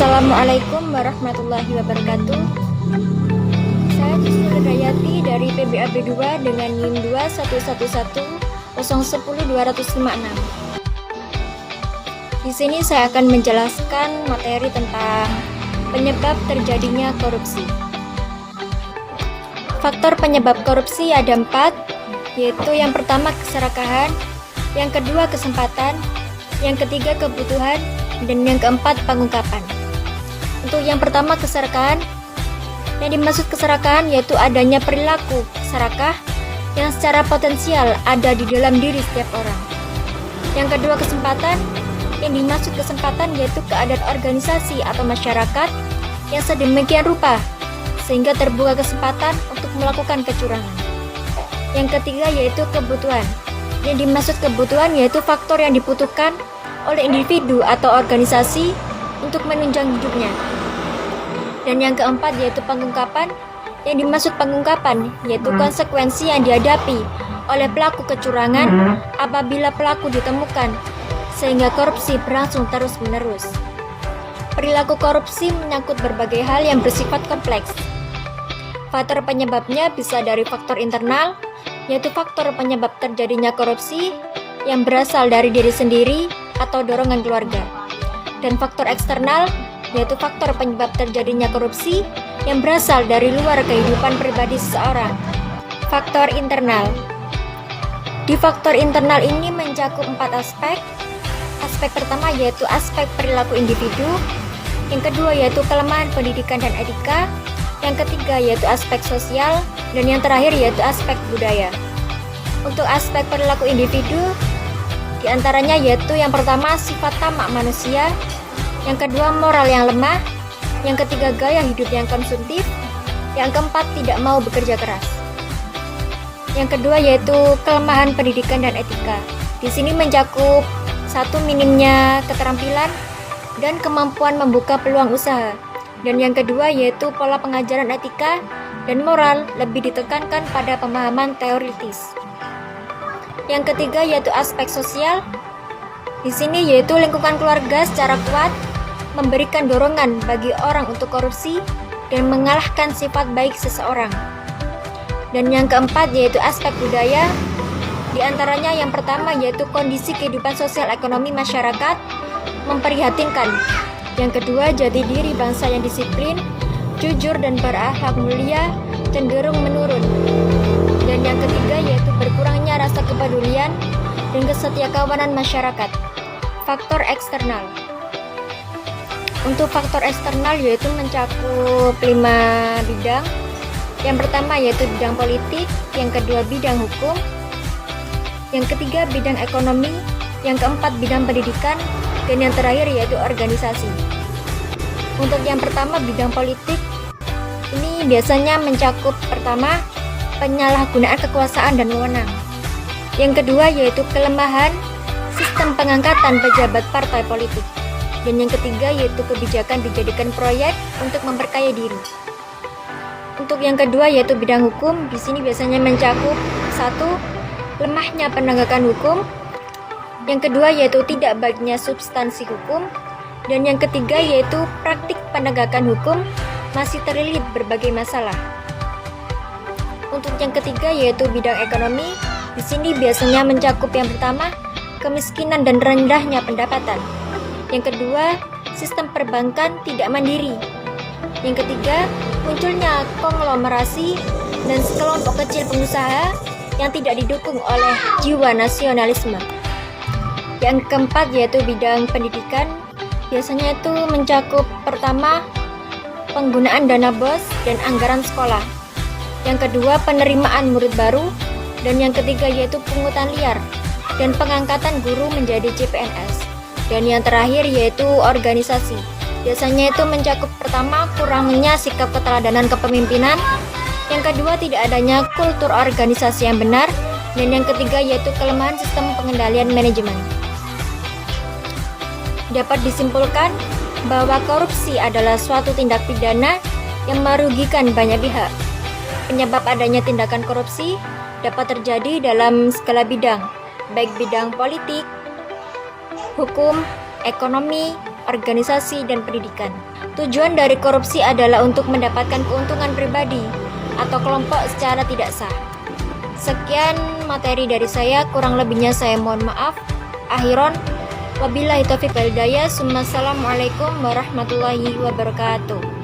Assalamualaikum warahmatullahi wabarakatuh. Saya Jusnul Dayati dari PBAB 2 dengan NIM 21110100256. Di sini saya akan menjelaskan materi tentang penyebab terjadinya korupsi. Faktor penyebab korupsi ada 4, yaitu yang pertama keserakahan, yang kedua kesempatan, yang ketiga kebutuhan, dan yang keempat pengungkapan. Untuk yang pertama keserakahan, yang dimaksud keserakahan yaitu adanya perilaku serakah yang secara potensial ada di dalam diri setiap orang. Yang kedua kesempatan, yang dimaksud kesempatan yaitu keadaan organisasi atau masyarakat yang sedemikian rupa sehingga terbuka kesempatan untuk melakukan kecurangan. Yang ketiga yaitu kebutuhan. Yang dimaksud kebutuhan yaitu faktor yang dibutuhkan oleh individu atau organisasi untuk menunjang hidupnya. Dan yang keempat yaitu pengungkapan. Yang dimaksud pengungkapan yaitu konsekuensi yang dihadapi oleh pelaku kecurangan apabila pelaku ditemukan sehingga korupsi berlangsung terus-menerus. Perilaku korupsi menyangkut berbagai hal yang bersifat kompleks. Faktor penyebabnya bisa dari faktor internal, yaitu faktor penyebab terjadinya korupsi yang berasal dari diri sendiri atau dorongan keluarga. Dan faktor eksternal, yaitu faktor penyebab terjadinya korupsi yang berasal dari luar kehidupan pribadi seseorang. Faktor internal. Di faktor internal ini mencakup 4 aspek. Aspek pertama yaitu aspek perilaku individu, yang kedua yaitu kelemahan pendidikan dan etika, yang ketiga yaitu aspek sosial, dan yang terakhir yaitu aspek budaya. Untuk aspek perilaku individu, di antaranya yaitu yang pertama sifat tamak manusia, yang kedua moral yang lemah, yang ketiga gaya hidup yang konsumtif, yang keempat tidak mau bekerja keras. Yang kedua yaitu kelemahan pendidikan dan etika. Di sini mencakup 1. Minimnya keterampilan dan kemampuan membuka peluang usaha. Dan yang kedua yaitu pola pengajaran etika dan moral lebih ditekankan pada pemahaman teoritis. Yang ketiga yaitu aspek sosial. Di sini yaitu lingkungan keluarga secara kuat memberikan dorongan bagi orang untuk korupsi dan mengalahkan sifat baik seseorang. Dan yang keempat yaitu aspek budaya. Di antaranya yang pertama yaitu kondisi kehidupan sosial ekonomi masyarakat memprihatinkan. Yang kedua jati diri bangsa yang disiplin, jujur dan berakhlak mulia cenderung menurun. Dan yang ketiga yaitu berkurangnya rasa kepedulian dan kesetiakawanan masyarakat. Faktor eksternal. Untuk faktor eksternal yaitu mencakup 5 bidang. Yang pertama yaitu bidang politik, yang kedua bidang hukum, yang ketiga bidang ekonomi, yang keempat bidang pendidikan, dan yang terakhir yaitu organisasi. Untuk yang pertama bidang politik, ini biasanya mencakup pertama penyalahgunaan kekuasaan dan wewenang. Yang kedua yaitu kelemahan sistem pengangkatan pejabat partai politik. Dan yang ketiga yaitu kebijakan dijadikan proyek untuk memperkaya diri. Untuk yang kedua yaitu bidang hukum, di sini biasanya mencakup 1. Lemahnya penegakan hukum. Yang kedua yaitu tidak baiknya substansi hukum. Dan yang ketiga yaitu praktik penegakan hukum masih terlilit berbagai masalah. Untuk yang ketiga yaitu bidang ekonomi, di sini biasanya mencakup yang pertama kemiskinan dan rendahnya pendapatan. Yang kedua, sistem perbankan tidak mandiri. Yang ketiga, munculnya konglomerasi dan sekelompok kecil pengusaha yang tidak didukung oleh jiwa nasionalisme. Yang keempat yaitu bidang pendidikan, biasanya itu mencakup pertama penggunaan dana BOS dan anggaran sekolah. Yang kedua penerimaan murid baru, dan yang ketiga yaitu pungutan liar dan pengangkatan guru menjadi CPNS. Dan yang terakhir yaitu organisasi. Biasanya itu mencakup pertama kurangnya sikap keteladanan kepemimpinan, yang kedua tidak adanya kultur organisasi yang benar, dan yang ketiga yaitu kelemahan sistem pengendalian manajemen. Dapat disimpulkan bahwa korupsi adalah suatu tindak pidana yang merugikan banyak pihak. Penyebab adanya tindakan korupsi dapat terjadi dalam segala bidang, baik bidang politik, hukum, ekonomi, organisasi, dan pendidikan. Tujuan dari korupsi adalah untuk mendapatkan keuntungan pribadi atau kelompok secara tidak sah. Sekian materi dari saya, kurang lebihnya saya mohon maaf. Akhiron, wabillahi taufiq wal hidayah. Assalamualaikum warahmatullahi wabarakatuh.